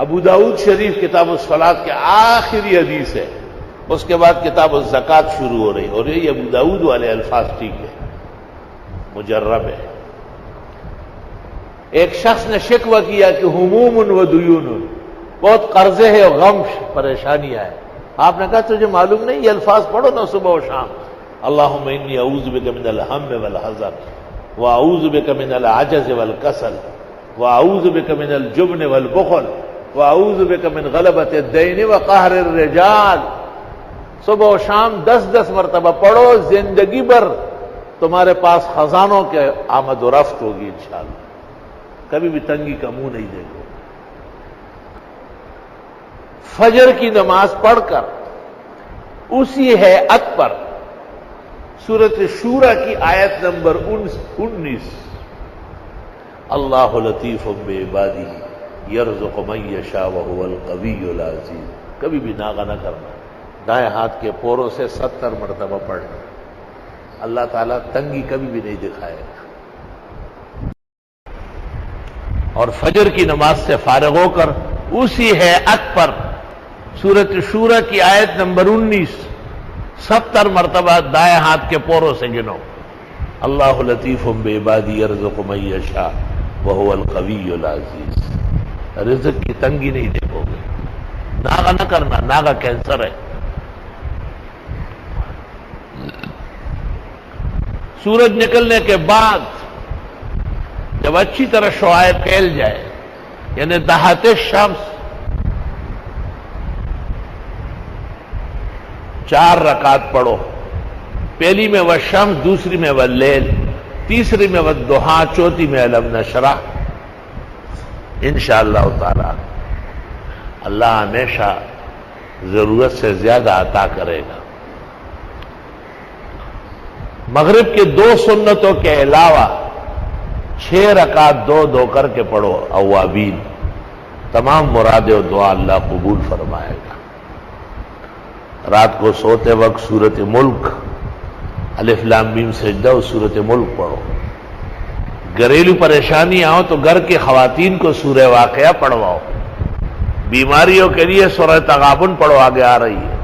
ابو داؤد شریف کتاب الصلاۃ کے آخری حدیث ہے، اس کے بعد کتاب الزکوٰۃ شروع ہو رہی، اور یہ ابو داؤد والے الفاظ ٹھیک ہے، مجرب ہے۔ ایک شخص نے شکوہ کیا کہ ہموم و دیون، بہت قرضے ہیں اور غم پریشانیاں ہیں۔ آپ نے کہا تجھے معلوم نہیں؟ یہ الفاظ پڑھو نا صبح و شام، اللہم انی اعوذ بک من الہم والحزن واعوذ بک من العجز والکسل واعوذ بک من الجبن والبخل واعوذ بک من غلبۃ الدین وقہر الرجال۔ صبح و شام 10 مرتبہ پڑھو، زندگی بھر تمہارے پاس خزانوں کے آمد و رفت ہوگی انشاءاللہ، کبھی بھی تنگی کا منہ نہیں دیکھو۔ فجر کی نماز پڑھ کر اسی ہیئت پر سورۃ شورى کی آیت نمبر 19، اللہ لطیف بعبادہ یرزق من یشاء وهو القوی العزیز، کبھی بھی ناغہ نہ کرنا، دائیں ہاتھ کے پوروں سے 70 مرتبہ پڑھنا، اللہ تعالیٰ تنگی کبھی بھی نہیں دکھائے گا۔ اور فجر کی نماز سے فارغ ہو کر اسی ہیئت پر سورۃ شورى کی آیت نمبر 19 70 مرتبہ دائیں ہاتھ کے پوروں سے گنو، اللہ لطیف بعبادہ یرزق من یشاء وهو القوی العزیز۔ رزق کی تنگی نہیں دیکھو گے، ناغہ نہ کرنا، ناغہ کینسر ہے۔ سورج نکلنے کے بعد جب اچھی طرح شعاع پھیل جائے، یعنی دہات شمس، 4 رکعت پڑھو، پہلی میں والشمس، دوسری میں واللیل، تیسری میں والضحیٰ، چوتھی میں الم نشرح۔ انشاءاللہ تعالی اللہ ہمیشہ ضرورت سے زیادہ عطا کرے گا۔ مغرب کے 2 سنتوں کے علاوہ 6 رکعت 2 کر کے پڑھو اوابین، تمام مرادیں و دعا اللہ قبول فرمائے گا۔ رات کو سوتے وقت سورۃ ملک، الف لام میم سجدہ اور سورۃ ملک پڑھو۔ گھریلو پریشانی آؤ تو گھر کی خواتین کو سورہ واقعہ پڑھواؤ، بیماریوں کے لیے سورہ تغابن پڑھو، آگے آ رہی ہے۔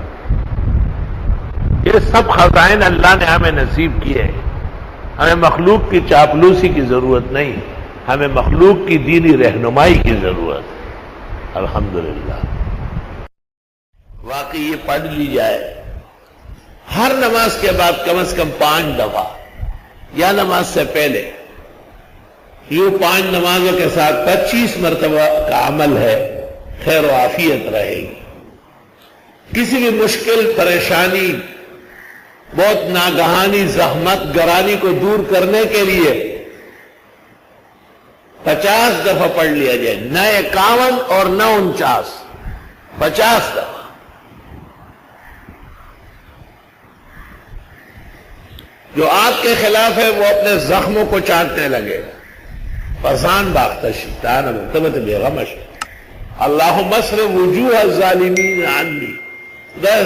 یہ سب خزائن اللہ نے ہمیں نصیب کیے، ہمیں مخلوق کی چاپلوسی کی ضرورت نہیں، ہمیں مخلوق کی دینی رہنمائی کی ضرورت ہے۔ الحمدللہ واقعی یہ پڑھ لی جائے ہر نماز کے بعد کم از کم 5 دفعہ، یا نماز سے پہلے، یوں 5 نمازوں کے ساتھ 25 مرتبہ کا عمل ہے، خیر و عافیت رہے گی۔ کسی بھی مشکل، پریشانی، بہت ناگہانی زحمت گرانی کو دور کرنے کے لیے 50 دفعہ پڑھ لیا جائے، نہ 51 اور نہ 49، 50 دفعہ۔ جو آگ کے خلاف ہے وہ اپنے زخموں کو چاٹنے لگے گا۔ فَزَان بَاخْتَشِ تَانَ مُقْتَبَتِ بِغَمَشِ اللہم اصرف وجوہ الظالمین عنی،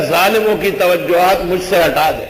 ظالموں کی توجہات مجھ سے ہٹا دے۔